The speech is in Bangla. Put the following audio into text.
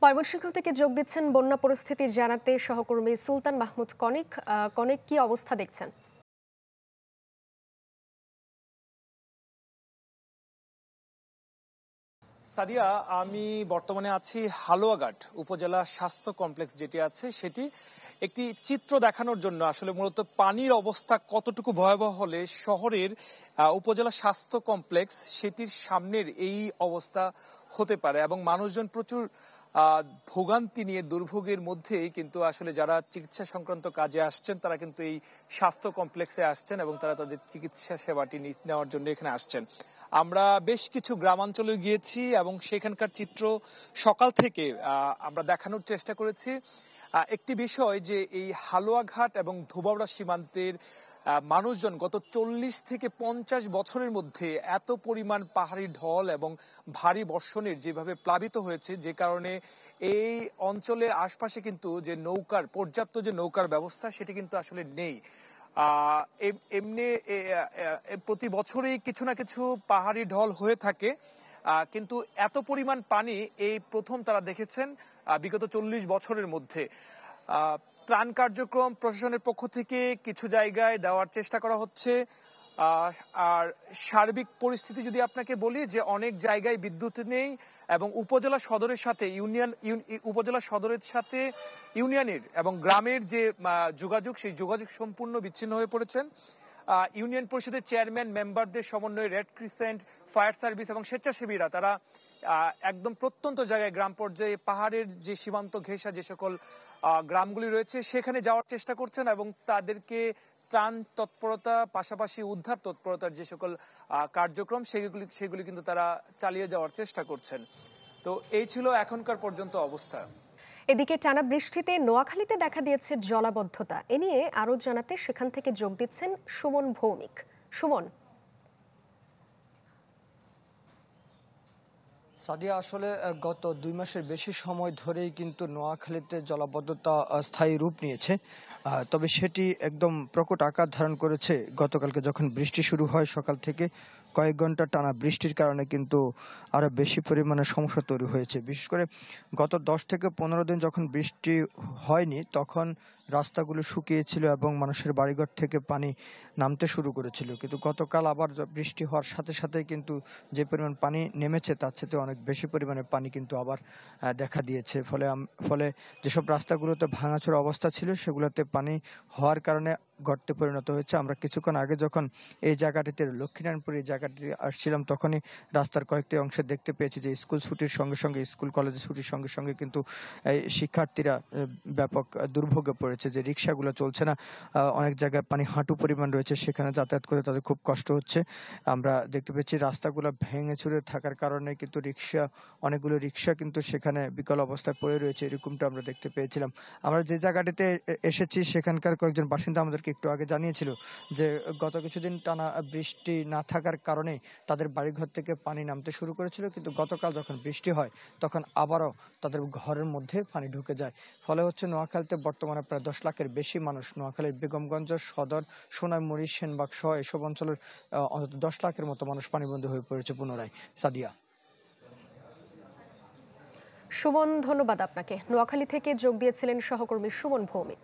ময়মনসিংহ থেকে যোগ দিচ্ছেন বন্যা পরিস্থিতি জানাতে সহকর্মী সুলতান মাহমুদ কনিক। কনিক, কি অবস্থা দেখছেন? সাদিয়া, আমি বর্তমানে আছি হালুয়াঘাট উপজেলা স্বাস্থ্য কমপ্লেক্স যেটি আছে সেটি একটি চিত্র দেখানোর জন্য। আসলে মূলত পানির অবস্থা কতটুকু ভয়াবহ হলে শহরের উপজেলা স্বাস্থ্য কমপ্লেক্স সেটির সামনের এই অবস্থা হতে পারে, এবং মানুষজন প্রচুর ভোগান্তি নিয়ে দুর্ভোগের মধ্যেই কিন্তু আসলে যারা চিকিৎসা সংক্রান্ত কাজে আসছেন তারা কিন্তু এই স্বাস্থ্য কমপ্লেক্সে আসছেন এবং তারা তাদের চিকিৎসা সেবাটি নেওয়ার জন্য এখানে আসছেন। আমরা বেশ কিছু গ্রামাঞ্চলে গিয়েছি এবং সেখানকার চিত্র সকাল থেকে আমরা দেখানোর চেষ্টা করেছি। একটি বিষয় যে এই হালুয়াঘাট এবং ধোবাউড়া সীমান্তের মানুষজন গত 40 থেকে 50 বছরের মধ্যে এত পরিমাণ পাহাড়ি ঢল এবং ভারী বর্ষণের যেভাবে প্লাবিত হয়েছে, যে কারণে এই অঞ্চলের আশপাশে কিন্তু যে পর্যাপ্ত যে নৌকার ব্যবস্থা সেটি কিন্তু আসলে নেই। এমনি প্রতি বছরই কিছু না কিছু পাহাড়ি ঢল হয়ে থাকে, কিন্তু এত পরিমাণ পানি এই প্রথম তারা দেখেছেন বিগত 40 বছরের মধ্যে। ত্রাণ কার্যক্রম প্রশাসনের পক্ষ থেকে কিছু জায়গায় দেওয়ার চেষ্টা করা হচ্ছে। আর সার্বিক পরিস্থিতি যদি আপনাকে বলি যে অনেক জায়গায় বিদ্যুৎ নেই এবং উপজেলা সদরের সাথে ইউনিয়নের এবং গ্রামের যে যোগাযোগ সেই যোগাযোগ সম্পূর্ণ বিচ্ছিন্ন হয়ে পড়েছেন। ইউনিয়ন পরিষদের চেয়ারম্যান মেম্বারদের সমন্বয়ে রেড ক্রিসেন্ট, ফায়ার সার্ভিস এবং স্বেচ্ছাসেবীরা তারা একদম প্রত্যন্ত জায়গায় গ্রাম পর্যায়ে পাহাড়ের যে সীমান্ত ঘেঁষা যে সকল গ্রামগুলি রয়েছে সেখানে যাওয়ার চেষ্টা করছেন এবং তাদেরকে ত্রাণ তৎপরতা পাশাপাশি উদ্ধার তৎপরতার যে সকল কার্যক্রম সেগুলি কিন্তু তারা চালিয়ে যাওয়ার চেষ্টা করছেন। তো এই ছিল এখনকার পর্যন্ত অবস্থা। এদিকে টানা বৃষ্টিতে নোয়াখালীতে দেখা দিয়েছে জলাবদ্ধতা। এ নিয়ে আরো জানাতে সেখান থেকে যোগ দিচ্ছেন সুমন ভৌমিক। সুমন। সাদিয়া, আসলে গত 2 মাসের বেশি সময় ধরেই কিন্তু নোয়াখালীতে জলাবদ্ধতা স্থায়ী রূপ নিয়েছে, তবে সেটি একদম প্রকট আকার ধারণ করেছে গতকালকে যখন বৃষ্টি শুরু হয়। সকাল থেকে কয়েক ঘন্টা টানা বৃষ্টির কারণে কিন্তু আরো বেশি পরিমাণে সমস্যা তৈরি হয়েছে। বিশেষ করে গত 10 থেকে 15 দিন যখন বৃষ্টি হয়নি তখন রাস্তাগুলো শুকিয়েছিল এবং মানুষের বাড়িঘর থেকে পানি নামতে শুরু করেছিল, কিন্তু গতকাল আবার বৃষ্টি হওয়ার সাথে সাথে কিন্তু যে পরিমাণ পানি নেমেছে তার চেয়ে অনেক বেশি পরিমাণে পানি কিন্তু আবার দেখা দিয়েছে। ফলে যেসব রাস্তাগুলোতে ভাঙাচোরা অবস্থা ছিল সেগুলোতে পানি হওয়ার কারণে গর্তে পরিণত হয়েছে। আমরা কিছুক্ষণ আগে যখন এই জায়গাটিতে লক্ষ্মীনারায়ণপুর এই জায়গাটি আসছিলাম তখনই রাস্তার কয়েকটি অংশে দেখতে পেয়েছি যে স্কুল ছুটির সঙ্গে সঙ্গে স্কুল কলেজ ছুটির সঙ্গে সঙ্গে কিন্তু এই শিক্ষার্থীরা ব্যাপক দুর্ভোগে পড়েছে, যে রিক্সাগুলো চলছে না। অনেক জায়গায় পানি হাঁটু পরিমাণ রয়েছে, সেখানে যাতায়াত করে তাদের খুব কষ্ট হচ্ছে। আমরা দেখতে পেয়েছি রাস্তাগুলো ভেঙে চুরে থাকার কারণে কিন্তু অনেকগুলো রিক্সা কিন্তু সেখানে বিকল অবস্থায় পড়ে রয়েছে, এরকমটা আমরা দেখতে পেয়েছিলাম। আমরা যে জায়গাটিতে এসেছি সেখানকার কয়েকজন বাসিন্দা আমাদেরকে একটু আগে জানিয়েছিল যে গত কিছুদিন টানা বৃষ্টি না থাকার কারণে তাদের বাড়িঘর থেকে পানি নামতে শুরু করেছিল, কিন্তু গতকাল যখন বৃষ্টি হয় তখন আবারও তাদের ঘরের মধ্যে পানি ঢুকে যায়। ফলে হচ্ছে নোয়াখালীতে বর্তমানে প্রায় 10 লাখের বেশি মানুষ, নোয়াখালীর বেগমগঞ্জ, সদর, সোনাইমুড়ি, সেনবাগ সহ এসব অঞ্চলের অন্তত 10 লাখের মতো মানুষ পানিবন্দী হয়ে পড়েছে পুনরায়। সাদিয়া। সুমন, ধন্যবাদ আপনাকে। নোয়াখালী থেকে যোগ দিয়েছিলেন সহকর্মী সুমন ভৌমিক।